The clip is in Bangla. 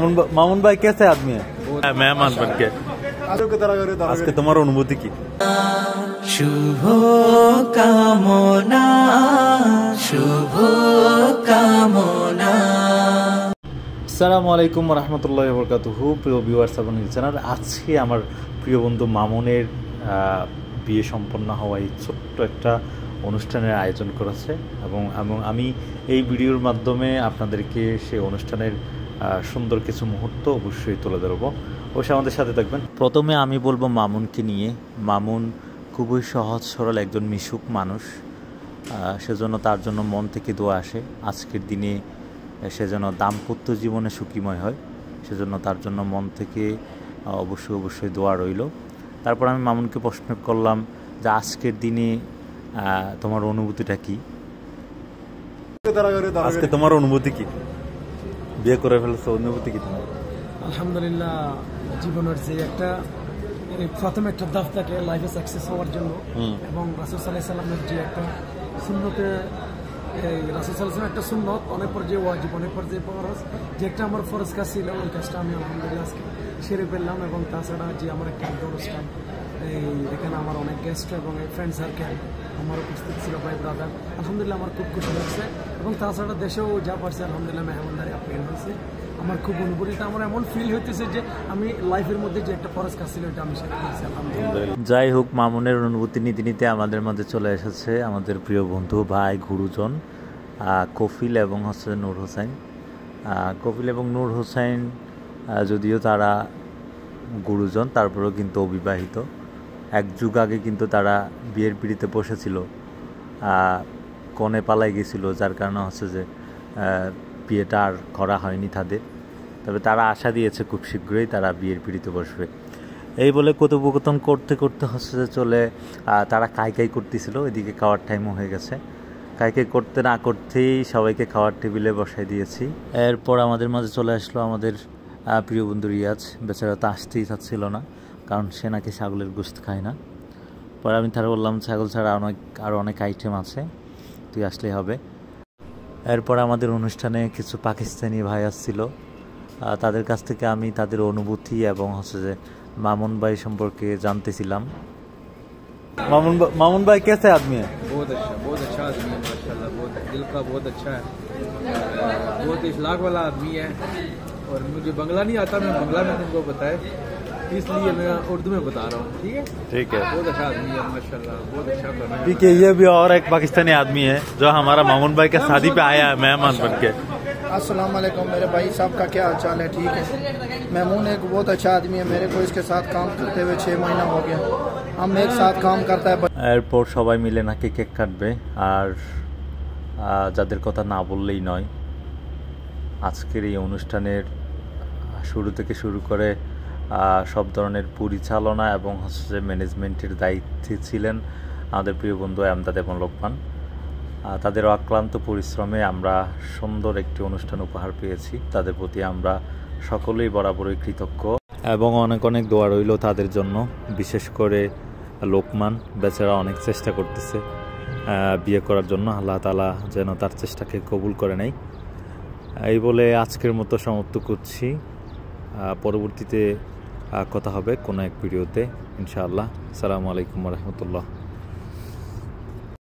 मामून भाई कैसे आदमी है? मेहमान बन के आज के तुम्हारा अनुभूति की शुभ कामना शुभ कामना। আসসালামু আলাইকুম ওয়া রাহমাতুল্লাহি ওয়া বারাকাতুহু। প্রিয় ভিউয়ার্স এবং লিসেনার, আজকে আমার প্রিয় বন্ধু মামুনের বিয়ে সম্পন্ন হওয়ায় ছোট্ট একটা অনুষ্ঠানের আয়োজন করেছে এবং আমি এই ভিডিওর মাধ্যমে আপনাদেরকে সেই অনুষ্ঠানের সুন্দর কিছু মুহূর্ত অবশ্যই তুলে ধরবো। অবশ্যই আমাদের সাথে থাকবেন। প্রথমে আমি বলবো মামুনকে নিয়ে। মামুন খুবই সহজ সরল একজন মিশুক মানুষ, সেজন্য তার জন্য মন থেকে দোয়া আসে আজকের দিনে সে যেন দাম্পত্য জীবনে সুখীময় হয়, সেজন্য তার জন্য মন থেকে অবশ্যই দোয়া রইল। তারপর আমি মামুনকে প্রশ্ন করলাম যে আজকের দিনে তোমার অনুভূতিটা কি? আজকে তোমার অনুভূতি কি? বিয়ে করে ফেলছো, অনুভূতি কি তোমার? আলহামদুলিল্লাহ, জীবনের যে একটা প্রথম একটা ধাপ থাকে লাইফে সাকসেস হওয়ার জন্য, এবং রাসূল সাল্লাল্লাহু আলাইহি সাল্লামের যে একটা সুন্নতে রাসূল সাল্লাল্লাহু আলাইহি সাল্লাম একটা সুন্নত, অনেক পর যে ওয়াজিব, অনেক পর যে ফরজ, যে একটা আমার ফরজ কাজ ছিল, ওই কাজটা আমি আলহামদুলিল্লাহ আজকে সেরে ফেললাম। এবং তাছাড়া যে আমার একটা অনুষ্ঠান, এখানে আমার অনেক গেস্ট এবং ফ্রেন্ড সার্কেল আমার উপস্থিত ছিল, ভাই ব্রাদার, আলহামদুলিল্লাহ আমার খুব খুশি লাগছে। এবং তাছাড়া দেশেও যা পারছে আলহামদুলিল্লাহ মেহমানদারি আপ্যায়ন হয়েছে, আমার খুব অনুভূতিটা আমার এমন ফিল হইতেছে যে আমি লাইফের মধ্যে যে একটা ফরজ কাজ ছিল এটা আমি সেরে ফেলছি আলহামদুলিল্লাহ। যাই হোক, মামুনের অনুভূতি নিতে নিতে আমাদের মাঝে চলে এসেছে আমাদের প্রিয় বন্ধু, ভাই, গুরুজন কফিল এবং নূর হোসেন। কফিল এবং নূর হোসেন যদিও তারা গুরুজন, তারপরেও কিন্তু অবিবাহিত। এক যুগ আগে কিন্তু তারা বিয়ের পিড়িতে বসেছিল, কনে পালাই গেছিল, যার কারণে হচ্ছে যে বিয়েটা আর করা হয়নি তাদের। তবে তারা আশা দিয়েছে খুব শীঘ্রই তারা বিয়ের পিড়িতে বসবে। এই বলে কথোপকথন করতে করতে হচ্ছে যে তারা কাই করতেছিল, এদিকে খাওয়ার টাইমও হয়ে গেছে। কাই করতে না করতেই সবাইকে খাওয়ার টেবিলে বসাই দিয়েছি। এরপর আমাদের মাঝে চলে আসলো আমাদের প্রিয় বন্ধু রিয়াজ। বেচারা তো আসতেই চাচ্ছিল না, কারণ সে নাকি ছাগলের গোশত খায় না। পরে আমি তারা বললাম ছাগল ছাড়া আরও অনেক আইটেম আছে, তুই আসলেই হবে। এরপর আমাদের অনুষ্ঠানে কিছু পাকিস্তানি ভাই আসছিল, তাদের কাছ থেকে আমি তাদের অনুভূতি এবং হচ্ছে যে মামুন ভাই সম্পর্কে জানতেছিলাম। मामून भाई कैसे आदमी है? बहुत अच्छा आदमी है माशाल्लाह, बहुत दिल का बहुत अच्छा है, बहुत इखलाक वाला आदमी है। और मुझे बंगला नहीं आता, मैं बंगला में तुमको बताए, इसलिए मैं उर्दू में बता रहा हूँ। ठीक है, ठीक है। बहुत अच्छा आदमी है माशाल्लाह, बहुत अच्छा कर रहा है। ठीक है, ये भी और एक पाकिस्तानी आदमी है जो हमारा मामून भाई के शादी पे आया है मेहमान बन के। अस्सलाम वालेकुम मेरे भाई साहब का क्या हाल चाल है? ठीक है। मामून एक बहुत अच्छा आदमी है, मेरे को इसके साथ काम करते हुए 6 महीना हो गया, हम एक साथ काम करता है। এরপর সবাই মিলে নাকি কেক কাটবে। আর যাদের কথা না বললেই নয়, আজকের এই অনুষ্ঠানের শুরু থেকে শুরু করে সব ধরনের পরিচালনা এবং হচ্ছে যে ম্যানেজমেন্টের দায়িত্বে ছিলেন আমাদের প্রিয় বন্ধু আমদাদ এবং লোকমান। তাদের অক্লান্ত পরিশ্রমে আমরা সুন্দর একটি অনুষ্ঠান উপহার পেয়েছি। তাদের প্রতি আমরা সকলেই বরাবরই কৃতজ্ঞ এবং অনেক অনেক দোয়া রইল তাদের জন্য। বিশেষ করে লোকমান বেচারা অনেক চেষ্টা করতেছে বিয়ে করার জন্য, আল্লাহ তাআলা যেন তার চেষ্টাকে কবুল করে নেয়। এই বলে আজকের মতো সমাপ্ত করছি। পরবর্তীতে কথা হবে কোনো এক ভিডিওতে ইনশাআল্লাহ। আসসালামু আলাইকুম ওয়া রাহমাতুল্লাহ।